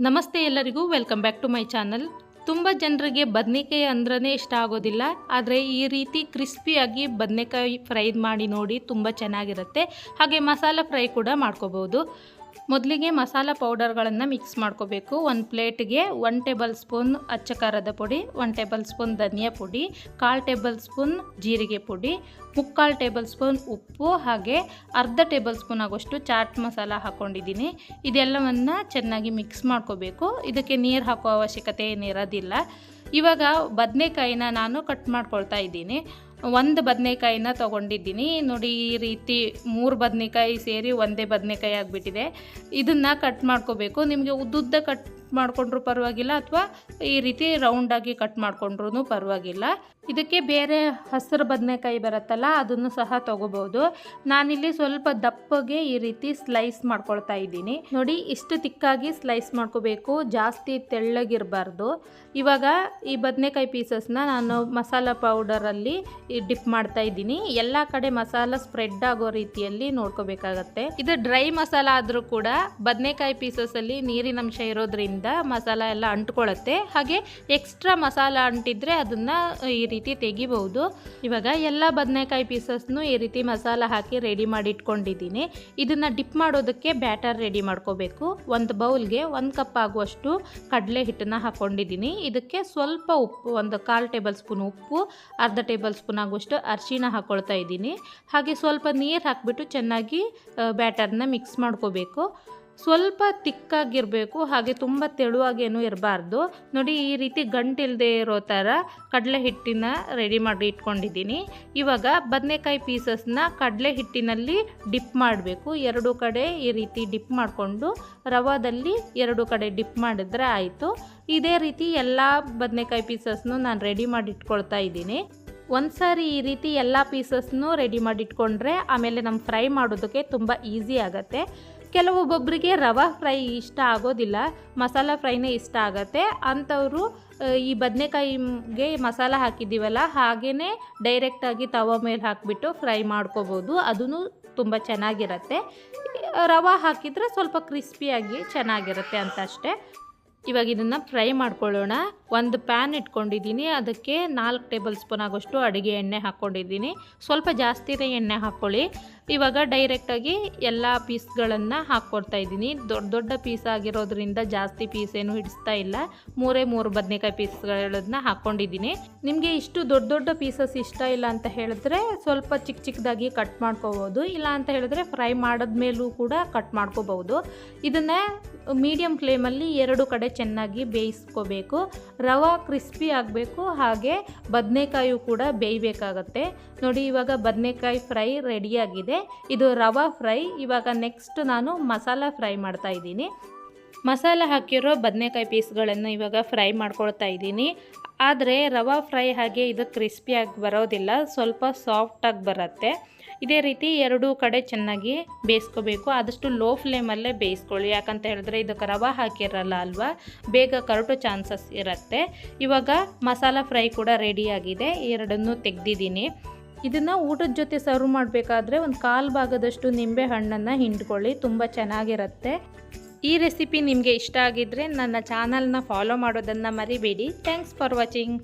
ನಮಸ್ತೆ ಎಲ್ಲರಿಗೂ welcome back to my channel. ತುಂಬ ಜನರಿಗೆ ಬದನೆಕಾಯಿ ಅಂದ್ರೇ ಇಷ್ಟ ಆಗೋದಿಲ್ಲ. ಆದರೆ ಈ ರೀತಿ ಕ್ರಿಸ್ಪಿಯಾಗಿ ಬದನೆಕಾಯಿ ಫ್ರೈ ಮಾಡಿ ನೋಡಿ, ತುಂಬ ಚೆನ್ನಾಗಿರುತ್ತೆ. ಹಾಗೆ ಮಸಾಲ ಫ್ರೈ ಕೂಡ ಮಾಡ್ಕೋಬೋದು. ಮೊದಲಿಗೆ ಮಸಾಲ ಪೌಡರ್ಗಳನ್ನು ಮಿಕ್ಸ್ ಮಾಡ್ಕೋಬೇಕು. ಒಂದು ಪ್ಲೇಟ್ಗೆ 1 ಟೇಬಲ್ ಸ್ಪೂನ್ ಅಚ್ಚ ಖಾರದ ಪುಡಿ, 1 ಟೇಬಲ್ ಸ್ಪೂನ್ ಧನಿಯಾ ಪುಡಿ, 1/4 ಟೇಬಲ್ ಸ್ಪೂನ್ ಜೀರಿಗೆ ಪುಡಿ, 3/4 ಟೇಬಲ್ ಸ್ಪೂನ್ ಉಪ್ಪು, ಹಾಗೆ ಅರ್ಧ ಟೇಬಲ್ ಸ್ಪೂನ್ ಆಗೋಷ್ಟು ಚಾಟ್ ಮಸಾಲ ಹಾಕ್ಕೊಂಡಿದ್ದೀನಿ. ಇದೆಲ್ಲವನ್ನು ಚೆನ್ನಾಗಿ ಮಿಕ್ಸ್ ಮಾಡ್ಕೋಬೇಕು. ಇದಕ್ಕೆ ನೀರು ಹಾಕೋ ಅವಶ್ಯಕತೆ ಏನಿರೋದಿಲ್ಲ. ಇವಾಗ ಬದನೆಕಾಯಿನ ನಾನು ಕಟ್ ಮಾಡ್ಕೊಳ್ತಾ ಇದ್ದೀನಿ. 1 ಬದನೆಕಾಯಿನ ತೊಗೊಂಡಿದ್ದೀನಿ ನೋಡಿ. ಈ ರೀತಿ 3 ಬದನೆಕಾಯಿ ಸೇರಿ ಒಂದೇ ಬದನೆಕಾಯಿ ಆಗಿಬಿಟ್ಟಿದೆ. ಇದನ್ನು ಕಟ್ ಮಾಡ್ಕೋಬೇಕು. ನಿಮಗೆ ಉದ್ದುದ್ದ ಕಟ್ ಮಾಡಿಕೊಂಡ್ರೂ ಪರವಾಗಿಲ್ಲ, ಅಥವಾ ಈ ರೀತಿ ರೌಂಡಾಗಿ ಕಟ್ ಮಾಡಿಕೊಂಡ್ರೂ ಪರವಾಗಿಲ್ಲ. ಇದಕ್ಕೆ ಬೇರೆ ಹಸಿರು ಬದನೆಕಾಯಿ ಬರುತ್ತಲ್ಲ, ಅದನ್ನು ಸಹ ತೊಗೋಬೋದು. ನಾನಿಲ್ಲಿ ಸ್ವಲ್ಪ ದಪ್ಪಗೆ ಈ ರೀತಿ ಸ್ಲೈಸ್ ಮಾಡ್ಕೊಳ್ತಾ ಇದ್ದೀನಿ ನೋಡಿ. ಇಷ್ಟು ತಿಕ್ಕಾಗಿ ಸ್ಲೈಸ್ ಮಾಡ್ಕೋಬೇಕು, ಜಾಸ್ತಿ ತೆಳ್ಳಗಿರಬಾರ್ದು. ಇವಾಗ ಈ ಬದನೆಕಾಯಿ ಪೀಸಸ್ನ ನಾನು ಮಸಾಲ ಪೌಡರಲ್ಲಿ ಡಿಪ್ ಮಾಡ್ತಾ ಇದ್ದೀನಿ. ಎಲ್ಲ ಕಡೆ ಮಸಾಲ ಸ್ಪ್ರೆಡ್ ಆಗೋ ರೀತಿಯಲ್ಲಿ ನೋಡ್ಕೋಬೇಕಾಗತ್ತೆ. ಇದು ಡ್ರೈ ಮಸಾಲ ಆದರೂ ಕೂಡ ಬದನೆಕಾಯಿ ಪೀಸಸಲ್ಲಿ ನೀರಿನಂಶ ಇರೋದ್ರಿಂದ ಮಸಾಲ ಎಲ್ಲ ಅಂಟ್ಕೊಳ್ಳುತ್ತೆ. ಹಾಗೆ ಎಕ್ಸ್ಟ್ರಾ ಮಸಾಲ ಅಂಟಿದ್ರೆ ಅದನ್ನು ಈ ರೀತಿ ತೆಗಿಬಹುದು. ಇವಾಗ ಎಲ್ಲ ಬದನೆಕಾಯಿ ಪೀಸಸ್ನು ಈ ರೀತಿ ಮಸಾಲ ಹಾಕಿ ರೆಡಿ ಮಾಡಿ ಇಟ್ಕೊಂಡಿದ್ದೀನಿ. ಇದನ್ನು ಡಿಪ್ ಮಾಡೋದಕ್ಕೆ ಬ್ಯಾಟರ್ ರೆಡಿ ಮಾಡ್ಕೋಬೇಕು. ಒಂದು ಬೌಲ್ಗೆ 1 ಕಪ್ ಆಗುವಷ್ಟು ಕಡಲೆ ಹಿಟ್ಟನ್ನು ಹಾಕ್ಕೊಂಡಿದ್ದೀನಿ. ಇದಕ್ಕೆ ಸ್ವಲ್ಪ ಉಪ್ಪು, 1/4 ಟೇಬಲ್ ಸ್ಪೂನ್ ಉಪ್ಪು, ಅರ್ಧ ಟೇಬಲ್ ಸ್ಪೂನ್ ಆಗುವಷ್ಟು ಅರಿಶಿನ ಹಾಕ್ಕೊಳ್ತಾ ಇದ್ದೀನಿ. ಹಾಗೆ ಸ್ವಲ್ಪ ನೀರು ಹಾಕಿಬಿಟ್ಟು ಚೆನ್ನಾಗಿ ಬ್ಯಾಟರ್ನ ಮಿಕ್ಸ್ ಮಾಡ್ಕೋಬೇಕು. ಸ್ವಲ್ಪ ತಿಕ್ಕಾಗಿರಬೇಕು, ಹಾಗೆ ತುಂಬ ತೆಳುವಾಗೇನೂ ಇರಬಾರ್ದು ನೋಡಿ. ಈ ರೀತಿ ಗಂಟಿಲ್ಲದೆ ಇರೋ ಥರ ಕಡಲೆ ಹಿಟ್ಟಿನ ರೆಡಿ ಮಾಡಿ ಇಟ್ಕೊಂಡಿದ್ದೀನಿ. ಇವಾಗ ಬದನೆಕಾಯಿ ಪೀಸಸ್ನ ಕಡಲೆ ಹಿಟ್ಟಿನಲ್ಲಿ ಡಿಪ್ ಮಾಡಬೇಕು. 2 ಕಡೆ ಈ ರೀತಿ ಡಿಪ್ ಮಾಡಿಕೊಂಡು ರವಾದಲ್ಲಿ 2 ಕಡೆ ಡಿಪ್ ಮಾಡಿದ್ರೆ ಆಯಿತು. ಇದೇ ರೀತಿ ಎಲ್ಲ ಬದನೆಕಾಯಿ ಪೀಸಸ್ನು ನಾನು ರೆಡಿ ಮಾಡಿ ಇಟ್ಕೊಳ್ತಾ ಇದ್ದೀನಿ. ಒಂದು ಸಾರಿ ಈ ರೀತಿ ಎಲ್ಲ ಪೀಸಸ್ನು ರೆಡಿ ಮಾಡಿ ಇಟ್ಕೊಂಡ್ರೆ ಆಮೇಲೆ ನಮ್ಮ ಫ್ರೈ ಮಾಡೋದಕ್ಕೆ ತುಂಬ ಈಸಿ ಆಗುತ್ತೆ. ಕೆಲವೊಬ್ಬೊಬ್ಬರಿಗೆ ರವಾ ಫ್ರೈ ಇಷ್ಟ ಆಗೋದಿಲ್ಲ, ಮಸಾಲ ಫ್ರೈನೇ ಇಷ್ಟ ಆಗುತ್ತೆ. ಅಂಥವರು ಈ ಬದನೆಕಾಯಿಗೆ ಮಸಾಲ ಹಾಕಿದ್ದೀವಲ್ಲ, ಹಾಗೇ ಡೈರೆಕ್ಟಾಗಿ ತವ ಮೇಲೆ ಹಾಕಿಬಿಟ್ಟು ಫ್ರೈ ಮಾಡ್ಕೋಬೋದು. ಅದೂ ತುಂಬ ಚೆನ್ನಾಗಿರುತ್ತೆ. ರವಾ ಹಾಕಿದರೆ ಸ್ವಲ್ಪ ಕ್ರಿಸ್ಪಿಯಾಗಿ ಚೆನ್ನಾಗಿರುತ್ತೆ ಅಂತ ಅಷ್ಟೇ. ಇವಾಗ ಇದನ್ನು ಫ್ರೈ ಮಾಡ್ಕೊಳ್ಳೋಣ. ಒಂದು ಪ್ಯಾನ್ ಇಟ್ಕೊಂಡಿದ್ದೀನಿ. ಅದಕ್ಕೆ 4 ಟೇಬಲ್ ಸ್ಪೂನ್ ಆಗೋಷ್ಟು ಅಡುಗೆ ಎಣ್ಣೆ ಹಾಕ್ಕೊಂಡಿದ್ದೀನಿ. ಸ್ವಲ್ಪ ಜಾಸ್ತಿನೇ ಎಣ್ಣೆ ಹಾಕ್ಕೊಳ್ಳಿ. ಇವಾಗ ಡೈರೆಕ್ಟಾಗಿ ಎಲ್ಲ ಪೀಸ್ಗಳನ್ನು ಹಾಕ್ಕೊಡ್ತಾ ಇದ್ದೀನಿ. ದೊಡ್ಡ ದೊಡ್ಡ ಪೀಸ್ ಆಗಿರೋದ್ರಿಂದ ಜಾಸ್ತಿ ಪೀಸೇನು ಹಿಡಿಸ್ತಾ ಇಲ್ಲ. 3 ಬದನೆಕಾಯಿ ಪೀಸ್ಗಳನ್ನ ಹಾಕ್ಕೊಂಡಿದ್ದೀನಿ. ನಿಮಗೆ ಇಷ್ಟು ದೊಡ್ಡ ದೊಡ್ಡ ಪೀಸಸ್ ಇಷ್ಟ ಇಲ್ಲ ಅಂತ ಹೇಳಿದ್ರೆ ಸ್ವಲ್ಪ ಚಿಕ್ಕದಾಗಿ ಕಟ್ ಮಾಡ್ಕೋಬೋದು. ಇಲ್ಲ ಅಂತ ಹೇಳಿದ್ರೆ ಫ್ರೈ ಮಾಡಿದ್ಮೇಲೂ ಕೂಡ ಕಟ್ ಮಾಡ್ಕೋಬೋದು. ಇದನ್ನು ಮೀಡಿಯಮ್ ಫ್ಲೇಮಲ್ಲಿ 2 ಕಡೆ ಚೆನ್ನಾಗಿ ಬೇಯಿಸ್ಕೋಬೇಕು. ರವಾ ಕ್ರಿಸ್ಪಿ ಆಗಬೇಕು, ಹಾಗೆ ಬದನೆಕಾಯು ಕೂಡ ಬೇಯಬೇಕಾಗತ್ತೆ ನೋಡಿ. ಇವಾಗ ಬದನೆಕಾಯಿ ಫ್ರೈ ರೆಡಿಯಾಗಿದೆ. ಇದು ರವಾ ಫ್ರೈ. ಇವಾಗ ನೆಕ್ಸ್ಟ್ ನಾನು ಮಸಾಲ ಫ್ರೈ ಮಾಡ್ತಾ ಇದ್ದೀನಿ. ಮಸಾಲ ಹಾಕಿರೋ ಬದನೆಕಾಯಿ ಪೀಸ್ಗಳನ್ನು ಇವಾಗ ಫ್ರೈ ಮಾಡ್ಕೊಳ್ತಾ ಇದ್ದೀನಿ. ಆದರೆ ರವಾ ಫ್ರೈ ಹಾಗೆ ಇದು ಕ್ರಿಸ್ಪಿಯಾಗಿ ಬರೋದಿಲ್ಲ, ಸ್ವಲ್ಪ ಸಾಫ್ಟಾಗಿ ಬರುತ್ತೆ. ಇದೇ ರೀತಿ 2 ಕಡೆ ಚೆನ್ನಾಗಿ ಬೇಯಿಸ್ಕೋಬೇಕು. ಆದಷ್ಟು ಲೋ ಫ್ಲೇಮಲ್ಲೇ ಬೇಯಿಸ್ಕೊಳ್ಳಿ, ಯಾಕಂತ ಹೇಳಿದ್ರೆ ಇದಕ್ಕೆ ರವಾ ಹಾಕಿರಲ್ಲ ಅಲ್ವಾ, ಬೇಗ ಕರಟೋ ಚಾನ್ಸಸ್ ಇರುತ್ತೆ. ಇವಾಗ ಮಸಾಲ ಫ್ರೈ ಕೂಡ ರೆಡಿಯಾಗಿದೆ. 2 ತೆಗೆದಿದ್ದೀನಿ. ಇದನ್ನು ಊಟದ ಜೊತೆ ಸರ್ವ್ ಮಾಡಬೇಕಾದ್ರೆ 1/4 ಭಾಗದಷ್ಟು ನಿಂಬೆ ಹಣ್ಣನ್ನು ಹಿಂಡ್ಕೊಳ್ಳಿ, ತುಂಬ ಚೆನ್ನಾಗಿರುತ್ತೆ. ಈ ರೆಸಿಪಿ ನಿಮಗೆ ಇಷ್ಟ ಆಗಿದ್ದರೆ ನನ್ನ ಚಾನಲ್ನ ಫಾಲೋ ಮಾಡೋದನ್ನು ಮರಿಬೇಡಿ. Thanks for watching.